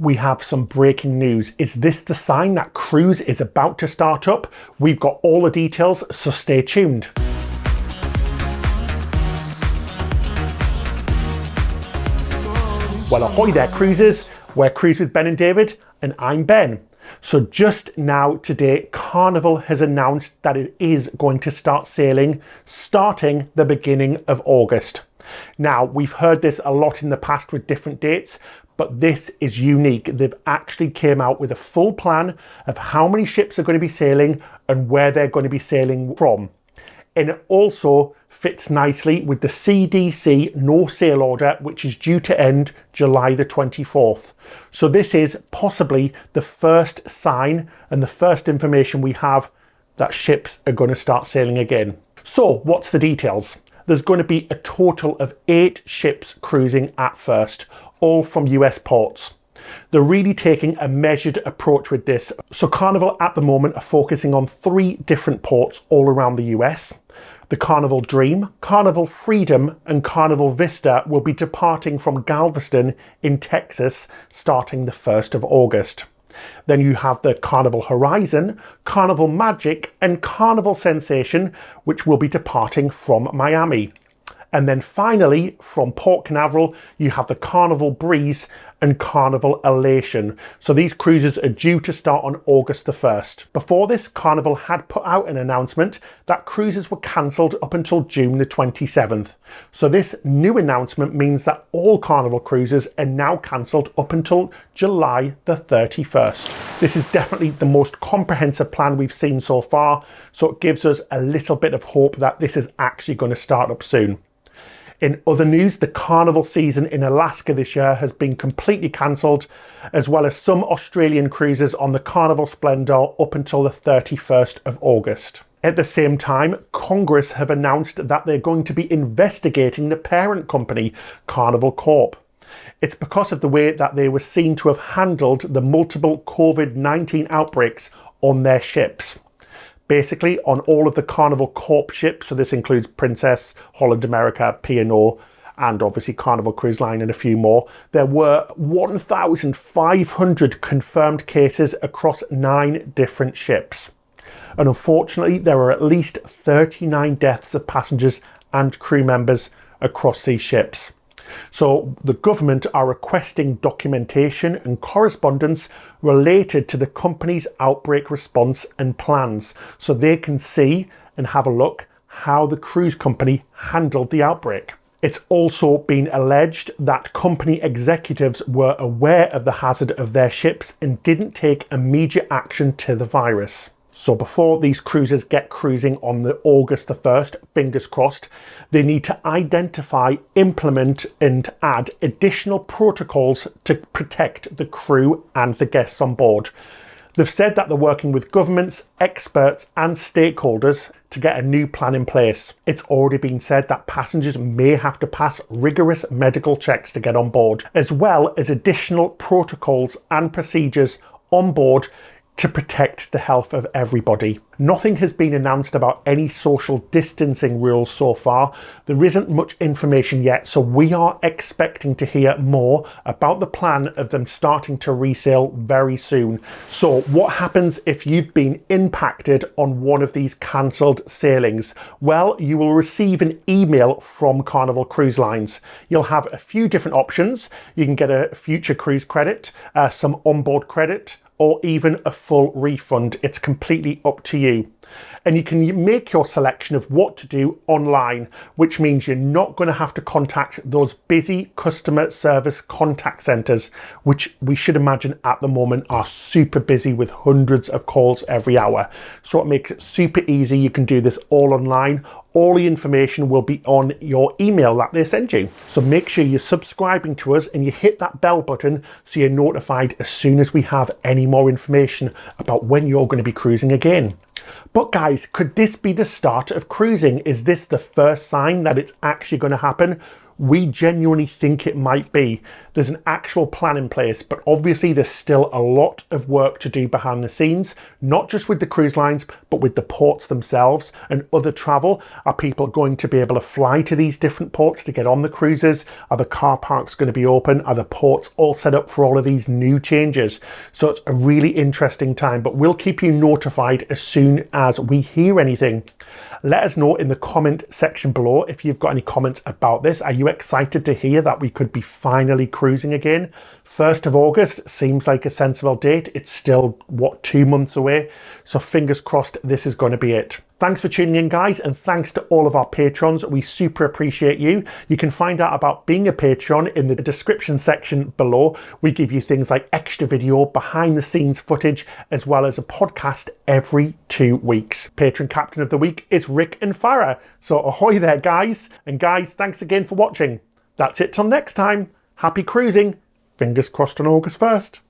we have some breaking news. Is this the sign that cruise is about to start up? We've got all the details, so stay tuned. Well, ahoy there cruisers, we're Cruise with Ben and David, and I'm Ben. So just now today, Carnival has announced that it is going to start sailing starting the beginning of August. Now, we've heard this a lot in the past with different dates, but this is unique. They've actually came out with a full plan of how many ships are going to be sailing and where they're going to be sailing from. And it also fits nicely with the CDC no sail order, which is due to end July the 24th. So this is possibly the first sign and the first information we have that ships are going to start sailing again. So what's the details? There's going to be a total of 8 ships cruising at first, all from US ports. They're really taking a measured approach with this. So Carnival at the moment are focusing on 3 different ports all around the US. The Carnival Dream, Carnival Freedom and Carnival Vista will be departing from Galveston in Texas starting the 1st of August. Then you have the Carnival Horizon, Carnival Magic and Carnival Sensation, which will be departing from Miami. And then finally, from Port Canaveral, you have the Carnival Breeze and Carnival Elation. So these cruises are due to start on August the 1st. Before this, Carnival had put out an announcement that cruises were cancelled up until June the 27th. So this new announcement means that all Carnival cruises are now cancelled up until July the 31st. This is definitely the most comprehensive plan we've seen so far, so it gives us a little bit of hope that this is actually going to start up soon. In other news, the Carnival season in Alaska this year has been completely cancelled, as well as some Australian cruises on the Carnival Splendor up until the 31st of August. At the same time, Congress have announced that they're going to be investigating the parent company, Carnival Corp. It's because of the way that they were seen to have handled the multiple COVID-19 outbreaks on their ships. Basically, on all of the Carnival Corp ships, so this includes Princess, Holland America, P&O, and obviously Carnival Cruise Line and a few more, there were 1,500 confirmed cases across 9 different ships. And unfortunately, there were at least 39 deaths of passengers and crew members across these ships. So the government are requesting documentation and correspondence related to the company's outbreak response and plans, so they can see and have a look how the cruise company handled the outbreak. It's also been alleged that company executives were aware of the hazard of their ships and didn't take immediate action to the virus. So before these cruisers get cruising on the August the 1st, fingers crossed, they need to identify, implement and add additional protocols to protect the crew and the guests on board. They've said that they're working with governments, experts and stakeholders to get a new plan in place. It's already been said that passengers may have to pass rigorous medical checks to get on board, as well as additional protocols and procedures on board to protect the health of everybody. Nothing has been announced about any social distancing rules so far. There isn't much information yet, so we are expecting to hear more about the plan of them starting to resail very soon. So what happens if you've been impacted on one of these cancelled sailings? Well, you will receive an email from Carnival Cruise Lines. You'll have a few different options. You can get a future cruise credit, some onboard credit, or even a full refund. It's completely up to you. And you can make your selection of what to do online, which means you're not going to have to contact those busy customer service contact centres, which we should imagine at the moment are super busy with hundreds of calls every hour. So it makes it super easy. You can do this all online. All the information will be on your email that they send you. So make sure you're subscribing to us and you hit that bell button so you're notified as soon as we have any more information about when you're going to be cruising again. But guys, could this be the start of cruising? Is this the first sign that it's actually going to happen? We genuinely think it might be. there's an actual plan in place, but obviously there's still a lot of work to do behind the scenes, not just with the cruise lines, but with the ports themselves and other travel. Are people going to be able to fly to these different ports to get on the cruises? Are the car parks going to be open? Are the ports all set up for all of these new changes? So it's a really interesting time, but we'll keep you notified as soon as we hear anything. Let us know in the comment section below if you've got any comments about this. Are you excited to hear that we could be finally cruising again? 1st of August seems like a sensible date. It's still, what, 2 months away? So fingers crossed this is going to be it. Thanks for tuning in, guys, and thanks to all of our patrons. We super appreciate you. You can find out about being a patron in the description section below. We give you things like extra video, behind the scenes footage, as well as a podcast every 2 weeks. Patron Captain of the Week is Rick and Farah. So ahoy there, guys. And guys, thanks again for watching. That's it till next time. Happy cruising. Fingers crossed on August 1st.